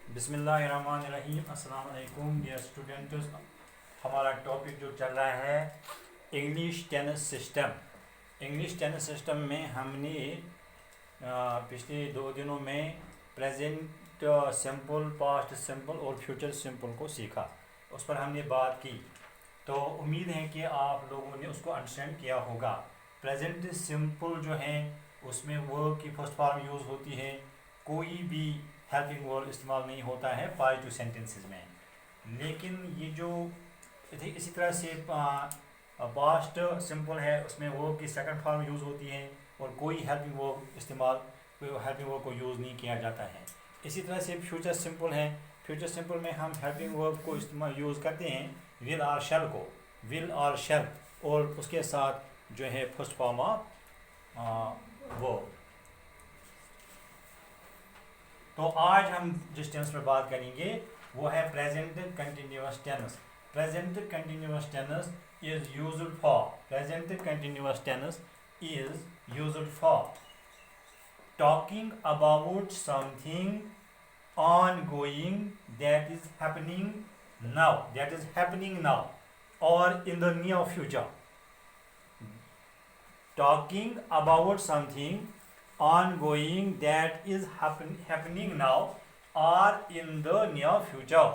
बिस्मिल्लाहिर्रहमानिर्रहीम। अस्सलाम वालेकुम डियर स्टूडेंट्स। हमारा टॉपिक जो चल रहा है English tennis system. English tennis system में हमने पिछले 2 दिनों में प्रेजेंट सिंपल, पास्ट सिंपल और फ्यूचर सिंपल को सीखा। उस पर हमने बात की, तो उम्मीद है कि आप लोगों ने उसको अंडरस्टैंड किया होगा। प्रेजेंट सिंपल जो है उसमें वर्ब की फर्स्ट फॉर्म यूज़ होती है, कोई भी हेल्पिंग वर्ब इस्तेमाल नहीं होता है पॉजिटिव सेंटेंसेस में। लेकिन ये जो इसी तरह से पास्ट सिंपल है, उसमें वर्ब की सेकंड फॉर्म यूज़ होती है और कोई हेल्पिंग वर्ब को यूज़ नहीं किया जाता है। इसी तरह से फ्यूचर सिंपल है। फ्यूचर सिंपल में हम हेल्पिंग वर्ब को इस्तेमाल यूज़ करते हैं विल और शैल को, विल और शैल, और उसके साथ जो है फर्स्ट फॉर्म ऑफ वर्ब। तो आज हम जिस टेंस पर बात करेंगे वो है present continuous tense. Present continuous tense is used for, present continuous tense is used for talking about something ongoing that is happening now or in the near future. Talking about something ongoing that is happening now or in the near future.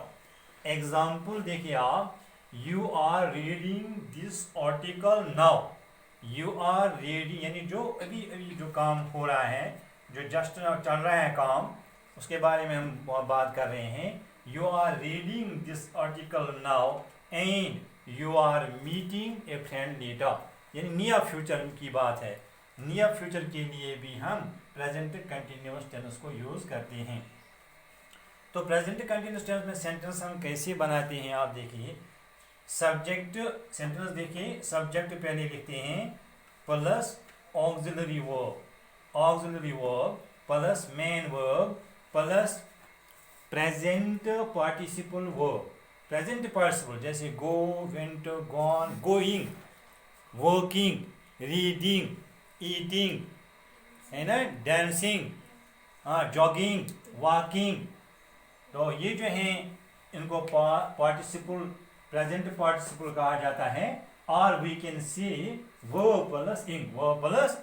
Example देखिए आप, you are reading this article now. You are reading यानी जो अभी अभी जो काम हो रहा है, जो जस्ट चल रहा है काम, उसके बारे में हम बात कर रहे हैं। You are reading this article now and you are meeting a friend later, यानी नियर फ्यूचर की बात है। नियर फ्यूचर के लिए भी हम प्रेजेंट कंटिन्यूअस टेंस को यूज़ करते हैं। तो प्रेजेंट कंटिन्यूअस टेंस में सेंटेंस हम कैसे बनाते हैं, आप देखिए। सब्जेक्ट सेंटेंस देखिए, सब्जेक्ट पहले लिखते हैं plus auxiliary verb plus main verb plus present participle verb. Present participle जैसे go, went, gone, going, working, reading, eating, है ना, डांसिंग, जॉगिंग, वॉकिंग। तो ये जो हैं इनको पार्टिसिपल, प्रेजेंट पार्टिसिपल कहा जाता है। और we can see verb plus ing, verb plus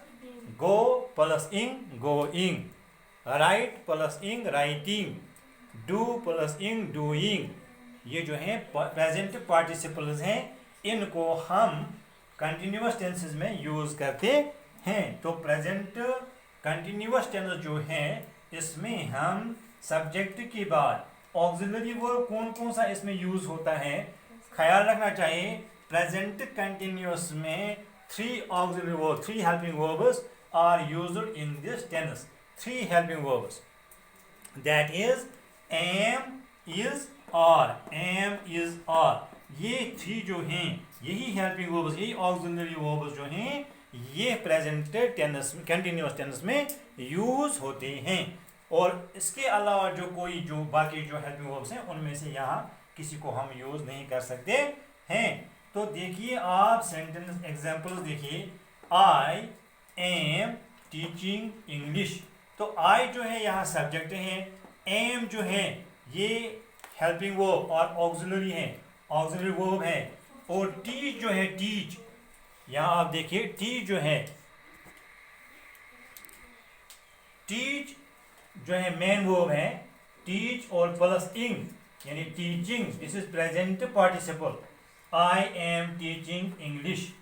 go plus ing, going, write plus ing, writing, do plus ing, doing. ये जो हैं प्रेजेंट पार्टिसिपल्स हैं, इनको हम कंटिन्यूअस टेंसेस में यूज़ करते हैं। तो प्रेजेंट कंटिन्यूअस टेंस जो है इसमें हम सब्जेक्ट के बाद ऑक्सिलरी वर्ब कौन कौन सा इसमें यूज़ होता है, ख्याल रखना चाहिए। प्रेजेंट कंटिन्यूअस में 3 auxiliary verb, 3 helping verbs are used in this tense. 3 helping verbs, that is am, is, are। ये 3 जो हैं यही हेल्पिंग वर्ब्स, यही ऑक्सिलरी वर्ब्स जो हैं ये प्रेजेंट टेंस में, कंटिन्यूअस टेंस में यूज होते हैं। और इसके अलावा जो बाकी जो हेल्पिंग वर्ब्स हैं उनमें से यहाँ किसी को हम यूज नहीं कर सकते हैं। तो देखिए आप सेंटेंस एग्जांपल्स देखिए। आई एम टीचिंग इंग्लिश। तो आई जो है यहाँ सब्जेक्ट है, एम जो है ये हेल्पिंग वर्ब और ऑक्सिलरी है, ऑक्सिलरी वर्ब है। और टीच जो है, टीच, यहाँ आप देखिए टीच जो है, टीच जो है मेन वर्ब है, टीच और प्लस इंग यानी teaching, this is present participle. I am teaching English.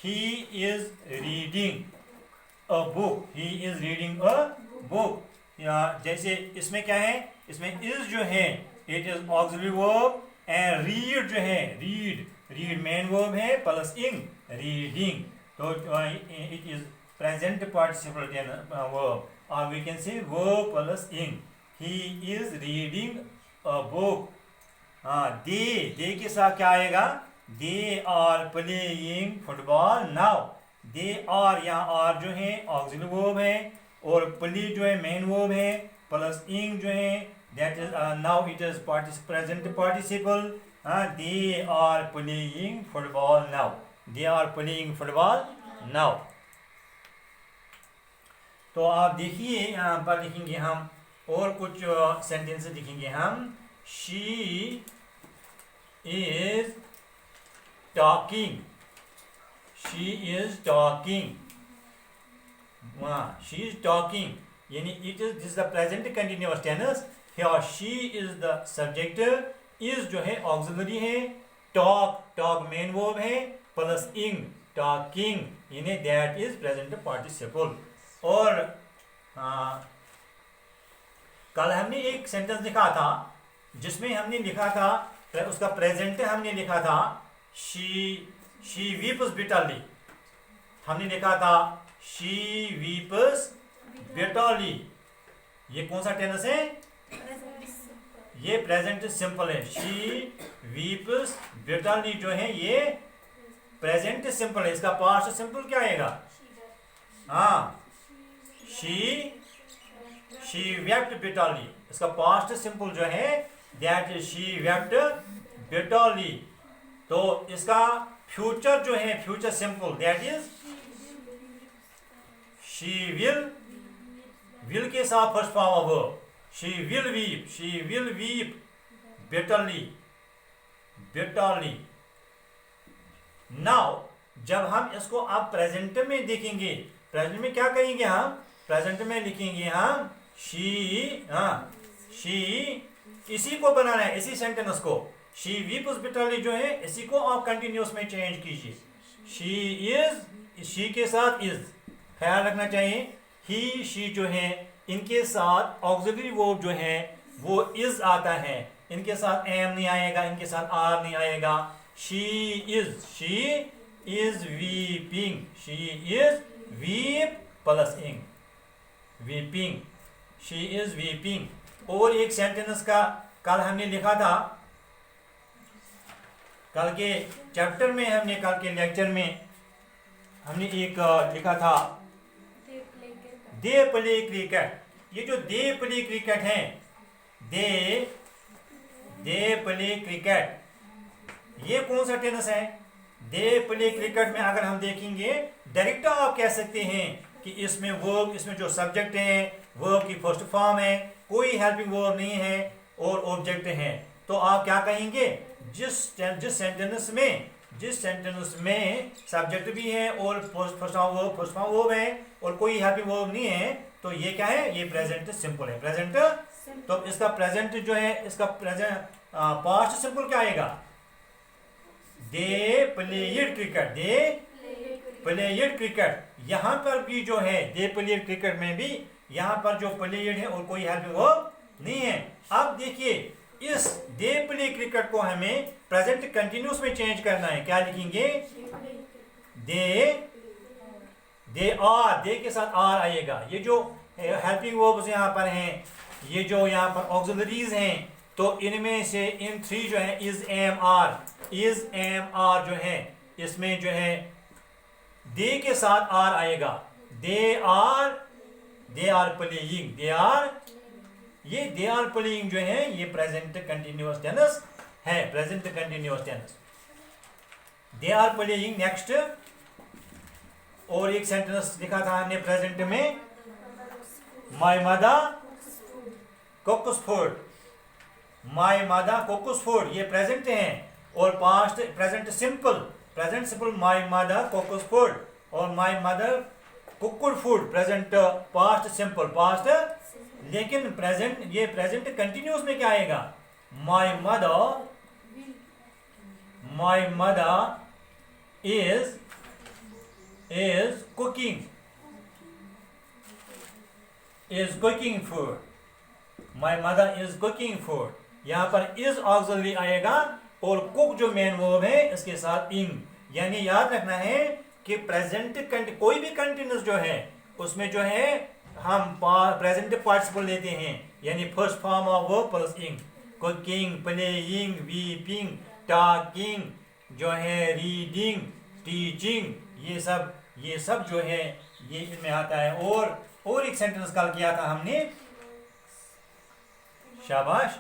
He is reading a book, he is reading a book. जैसे इसमें क्या है, इसमें इज जो है it is auxiliary verb and read जो है, रीड मेन वर्ब है प्लस इंग, रीडिंग। तो it is present participle verb, और we can say verb plus ing. He is reading a book. They के साथ क्या आएगा, they are playing football now. They are, यहाँ आर जो है ऑक्सिलरी वर्ब है और प्ले जो है मेन वर्ब है प्लस इंग जो है that is now it is present participle. They are playing football now, they are playing football now. तो आप देखिए यहाँ पर लिखेंगे हम और कुछ सेंटेंस लिखेंगे हम। She is talking, she is talking, she is talking, यानी it is this the present continuous tense. Here she is the subject, is जो है ऑक्सिलरी है, टॉक टॉक मेन वर्ब है, प्लस इंग टॉकिंग, यानी that is present participle. और कल हमने एक सेंटेंस लिखा था जिसमें हमने लिखा था, उसका प्रेजेंट हमने लिखा था शी वीप्स बिटरली, हमने लिखा था शी वीप्स बिटरली। ये कौन सा टेंस है? ये प्रेजेंट सिंपल है। शी वीप्स बिटरली जो है ये प्रेजेंट सिंपल है। इसका पास्ट सिंपल क्या आएगा? हाँ, शी वेप्ट बिटरली, इसका पास्ट सिंपल जो है दैट शी वेप्ट बिटरली। तो इसका फ्यूचर जो है future simple that is she will के साथ first form of verb, she will weep bitterly bitterly. Now जब हम इसको अब प्रेजेंट में देखेंगे, प्रेजेंट में क्या करेंगे हम? प्रेजेंट में लिखेंगे हम शी इसी को बनाना है, इसी सेंटेंस को। शी वीप्स बिटरली जो है इसी को आप कंटिन्यूअस में चेंज कीजिए। शी के साथ इज ख्याल रखना चाहिए। ही शी जो है इनके साथ ऑक्सिलरी वर्ब जो है वो इज आता है, इनके साथ एम नहीं आएगा, इनके साथ आर नहीं आएगा। She is weeping, she is weep plus इंग वीपिंग, शी इज वीपिंग। और एक सेंटेंस का कल हमने लिखा था, कल के चैप्टर में हमने, कल के लेक्चर में हमने एक लिखा था दे प्ले क्रिकेट। ये जो दे प्ले क्रिकेट है, दे प्ले क्रिकेट, ये कौन सा टेंस है? दे प्ले क्रिकेट में अगर हम देखेंगे डायरेक्ट आप कह सकते हैं कि इसमें वर्ब, इसमें जो सब्जेक्ट है वर्ब की फर्स्ट फॉर्म है, कोई हेल्पिंग वर्ब नहीं है और ऑब्जेक्ट है। तो आप क्या कहेंगे? जिस सेंटेंस में सब्जेक्ट भी है और फर्स्ट फॉर्म वर्ब है और कोई हेल्पिंग वर्ब नहीं है, तो ये क्या है? ये प्रेजेंट सिंपल है। प्रेजेंट, तो इसका प्रेजेंट जो है, इसका प्रेजेंट पास्ट सिंपल क्या आएगा? They played cricket, they played cricket. यहाँ पर भी जो है दे प्लेड क्रिकेट में भी यहाँ पर जो प्लेड है और कोई हेल्पिंग वर्ब नहीं है। अब देखिए इस दे प्ले क्रिकेट को हमें प्रेजेंट कंटिन्यूअस में चेंज करना है। क्या लिखेंगे? दे आर, दे के साथ आर आएगा। ये जो हेल्पिंग वर्ब्स यहाँ पर हैं, ये जो यहाँ पर ऑक्सिलरीज हैं, तो इनमें से इन थ्री जो है इज एम आर जो है, इसमें जो है दे के साथ आर आएगा। They are playing, they are playing जो है ये प्रेजेंट कंटिन्यूअस टेंस है, present continuous tense. They are playing. Next और एक सेंटेंस लिखा था हमने प्रेजेंट में, my mother cooks food, my mother cooks food, ये प्रेजेंट है और past present simple my mother cooks food और my mother cooked food, present past simple past. लेकिन प्रेजेंट, ये प्रेजेंट कंटिन्यूअस में क्या आएगा? My mother is cooking food, my mother is cooking food. यहाँ पर इज ऑक्सिलरी आएगा और कुक जो मेन वर्ब है इसके साथ इंग। यानी याद रखना है कि प्रेजेंट कोई भी कंटिन्यूअस जो है उसमें जो है हम प्रेजेंट पार्टिसिपल लेते हैं, यानी first form of verb plus इंग। कुकिंग, प्लेइंग, वीपिंग, टॉकिंग जो है, रीडिंग, टीचिंग, ये सब जो है ये इनमें आता है। और एक सेंटेंस कल किया था हमने, शाबाश,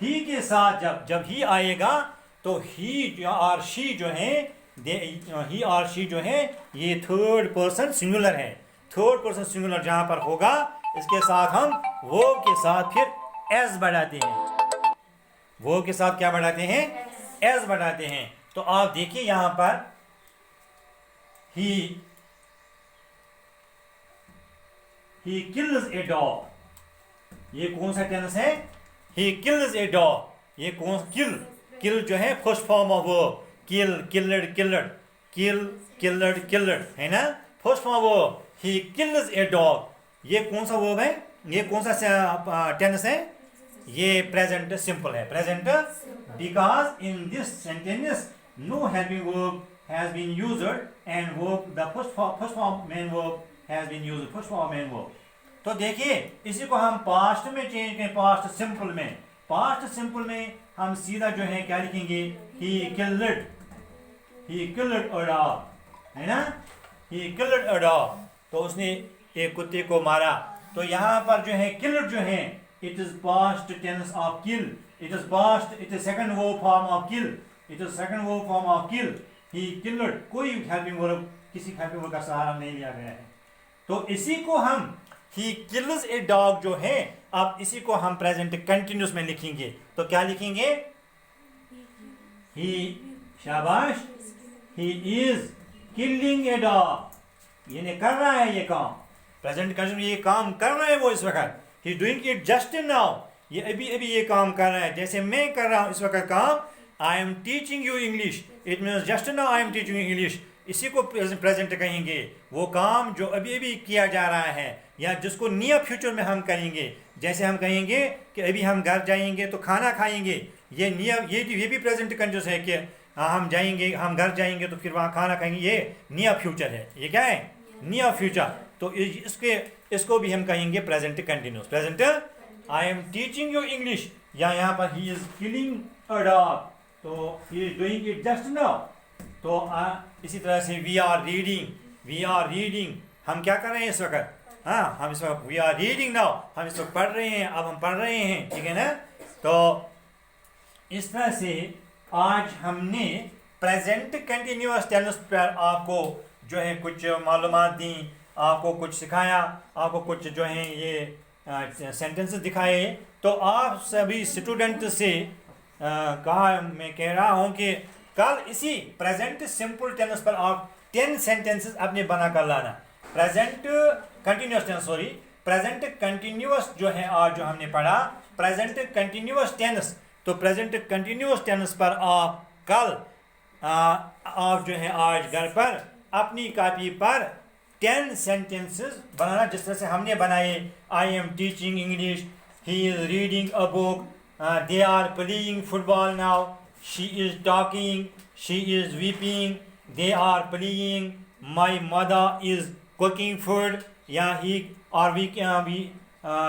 ही के साथ जब ही आएगा तो ही और शी जो है ही और शी जो है ये थर्ड पर्सन सिंगुलर है। थर्ड पर्सन सिंगुलर जहां पर होगा इसके साथ हम वर्ब के साथ फिर एस बढ़ाते हैं। वर्ब के साथ क्या बढ़ाते हैं? एस बढ़ाते हैं। तो आप देखिए यहां पर ही किल्स ए डॉग, ये कौन सा टेंस है? He kills a dog. ये कौन? किल जो है first form of verb, kill, killed, killed है ना, first form verb. He kills a dog, ये कौन सा वर्ब है? ये कौन सा टेंस है? ये प्रेजेंट सिंपल है, present, because in this sentence no helping verb has been used and verb the first form main verb has been used, first form main verb। तो देखिए इसी को हम पास्ट में चेंज करें, पास्ट सिंपल में। Past simple में हम सीधा जो है क्या लिखेंगे? he killed a dog, है ना, he killed a dog, तो उसने एक कुत्ते को मारा। तो यहाँ पर जो है killed जो है it is past tense of kill, it is past, it is second verb form of kill, it is second verb form of kill। He killed, कोई हेल्पिंग वर्ब, किसी हेल्पिंग वर्ब का सहारा नहीं लिया गया है। तो इसी को हम ही किल्स ए डॉग जो है, अब इसी को हम प्रेजेंट कंटिन्यूस में लिखेंगे। तो क्या लिखेंगे? ही, शाबाश, he is killing a dog, ये कर रहा है ये काम, प्रेजेंट कंटिन्यूस ये काम कर रहा है वो इस वक्त। He doing it just now, ये अभी अभी ये काम कर रहा है, जैसे मैं कर रहा हूं इस वक्त काम। I am teaching you English, it means just now I am teaching you English। इसी को प्रेजेंट कहेंगे, वो काम जो अभी अभी किया जा रहा है, या जिसको नियर फ्यूचर में हम करेंगे। जैसे हम कहेंगे कि अभी हम घर जाएंगे तो खाना खाएंगे, ये नियर, ये भी प्रेजेंट कंटिन्यूस है कि हम जाएंगे, हम घर जाएंगे तो फिर वहाँ खाना खाएंगे, ये नियर फ्यूचर है। ये क्या है? Near future. तो इसको भी हम कहेंगे present continuous, present. I am teaching you English, या यहाँ पर he is killing a dog, तो he is doing it just now। तो इसी तरह से we are reading, हम क्या कर रहे हैं इस वक्त? हाँ, हम इस वक्त we are reading now, हम इस वक्त पढ़ रहे हैं, अब हम पढ़ रहे हैं, ठीक है ना। तो इस तरह से आज हमने प्रेजेंट कंटिन्यूअस टेंस पर आपको जो है कुछ मालूमात दी, आपको कुछ सिखाया, आपको कुछ जो है ये सेंटेंसेस दिखाए। तो आप सभी स्टूडेंट से मैं कह रहा हूं कि कल इसी प्रेजेंट सिंपल टेंस पर आप 10 सेंटेंसेस अपने बना कर लाना। Present continuous tense, sorry, present continuous जो है आज जो हमने पढ़ा, प्रेजेंट कंटिन्यूअस टेंस। तो प्रेजेंट कंटिन्यूअस टेंस पर आप कल आप जो है आज घर पर अपनी कॉपी पर 10 सेंटेंसेस बनाना, जिस तरह से हमने बनाए। आई am teaching English, he is reading a book, they are playing football now, she is talking, she is weeping, they are playing, my mother is cooking food, या he or we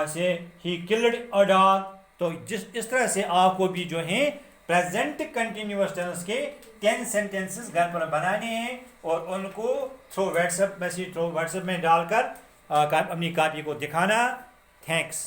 say he killed a dog। तो इस तरह से आपको भी जो है present continuous tense के 10 सेंटेंसेस घर पर बनाने हैं और उनको थ्रू व्हाट्सएप में डालकर अपनी कॉपी को दिखाना। थैंक्स।